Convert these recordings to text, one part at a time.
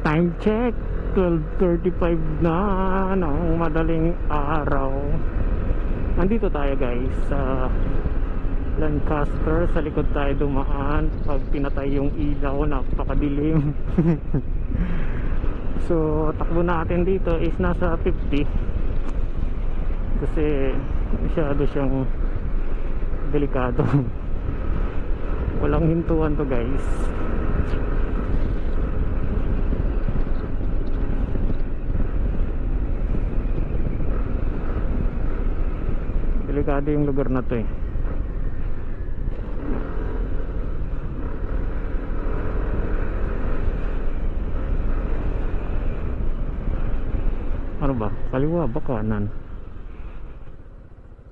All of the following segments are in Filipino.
Time check 12:35 na ng madaling araw. Nandito tayo guys sa Lancaster. Sa likod tayo dumaan. Pag pinatay yung ilaw, napakadilim. So takbo natin dito is nasa 50 kasi masyado siyang delikado. Walang hintuan to guys. Delikado yung lugar na to eh. Ano ba? Kaliwa ba kanan?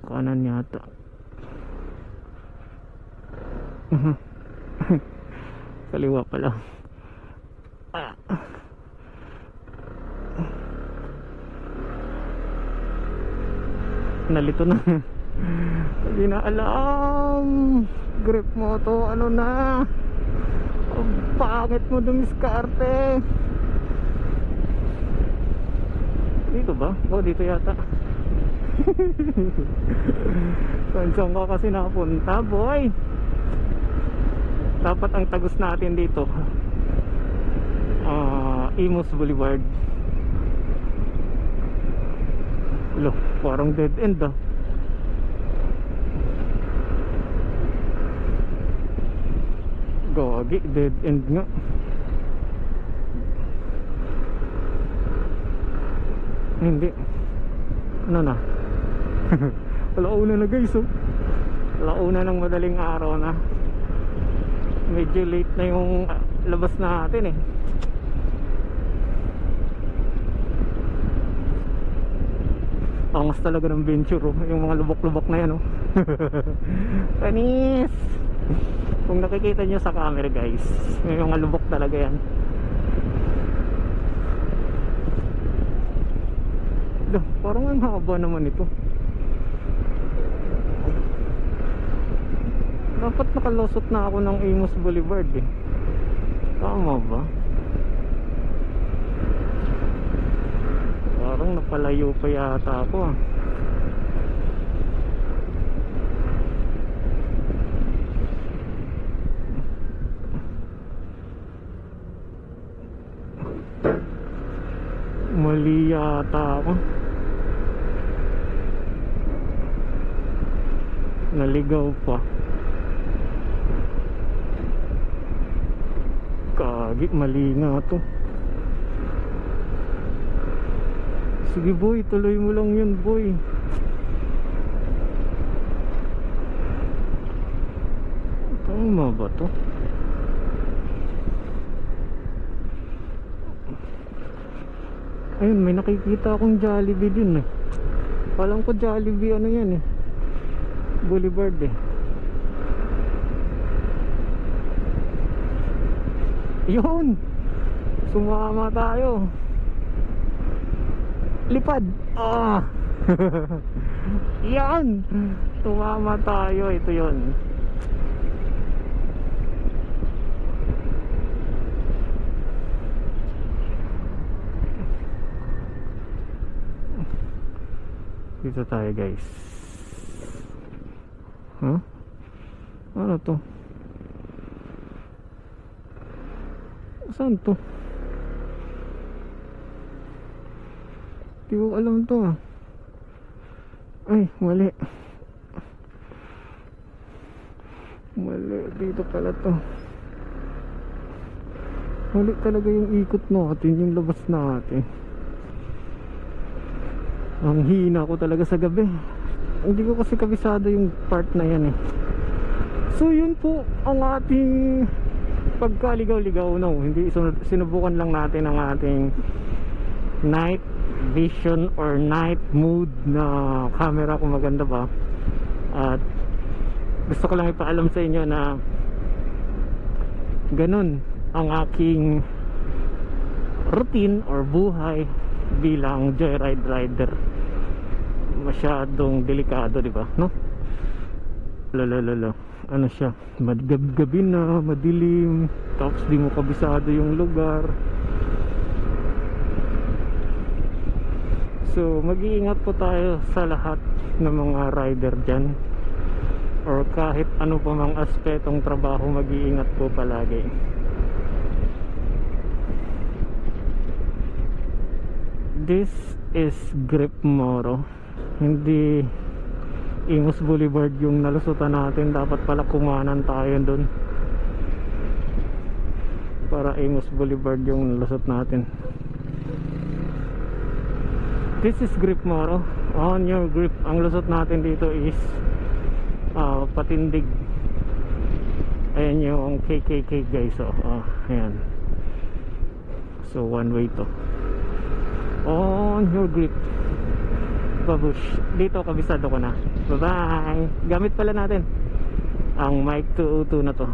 Kanan yata. Kaliwa pala. Nalito na. Hindi na alam. Grip mo to, ano na. Ang pangit mo dumiskarte. Dito ba? O dito yata. Saan ka kasi napunta boy? Dapat ang tagos natin dito Imus Boulevard. Loh, parang dead end ah. Gagi, dead end nga. Hindi. Ano na? Alauna na guys oh. Alauna ng madaling araw na. Medyo late na yung labas natin eh. Angas talaga ng venture oh. Yung mga lubok-lubok na yan oh. Panis. Kung nakikita nyo sa camera guys, may mga lubok talaga yan. Parang ang haba naman ito. Dapat nakalusot na ako ng Imus Boulevard eh. Tama ba? Parang napalayo pa yata ako ah. Mali yata ako. Naligaw pa. Kagi, mali nga to. Sige boy, tuloy mo lang yun boy. Tama ba to? Ayun, may nakikita akong Jollibee din eh. Alam ko Jollibee ano yan eh, Boulevard eh. Yun, sumama tayo. Lipad. Ah. Yan, sumama tayo. Ito yun. Dito tayo guys. Huh? Ano to? Saan to? Di ko alam to ah. Ay, mali. Mali, dito pala to. Mali talaga yung ikot natin, yung labas natin. Ang hina ko talaga sa gabi. Hindi ko kasi kabisado yung part na yan eh. So yun po ang ating pagkaligaw-ligaw. No, hindi, sinubukan lang natin ang ating night vision or night mood na camera, kung maganda ba. At gusto ko lang ipaalam sa inyo na ganun ang aking routine or buhay bilang joyride rider. Masyadong delikado, di ba? No? Lalalala. Ano siya? Gabi na, madilim. Tapos di mo kabisado yung lugar. So mag-iingat po tayo sa lahat ng mga rider dyan, or kahit ano pa mang aspetong trabaho, mag-iingat po palagi. This is Grip Moro, hindi Imus Boulevard yung nalusutan natin. Dapat pala kumanan tayo dun, para Imus Boulevard yung nalusot natin. This is Grip Moro. On your grip. Ang lusot natin dito is Patindig. Ayan yung KKK guys. So, ayan. So one way to. On your grip. Babush. Dito kabisado ko na. Bye bye. Gamit pala natin ang mic 202 na to.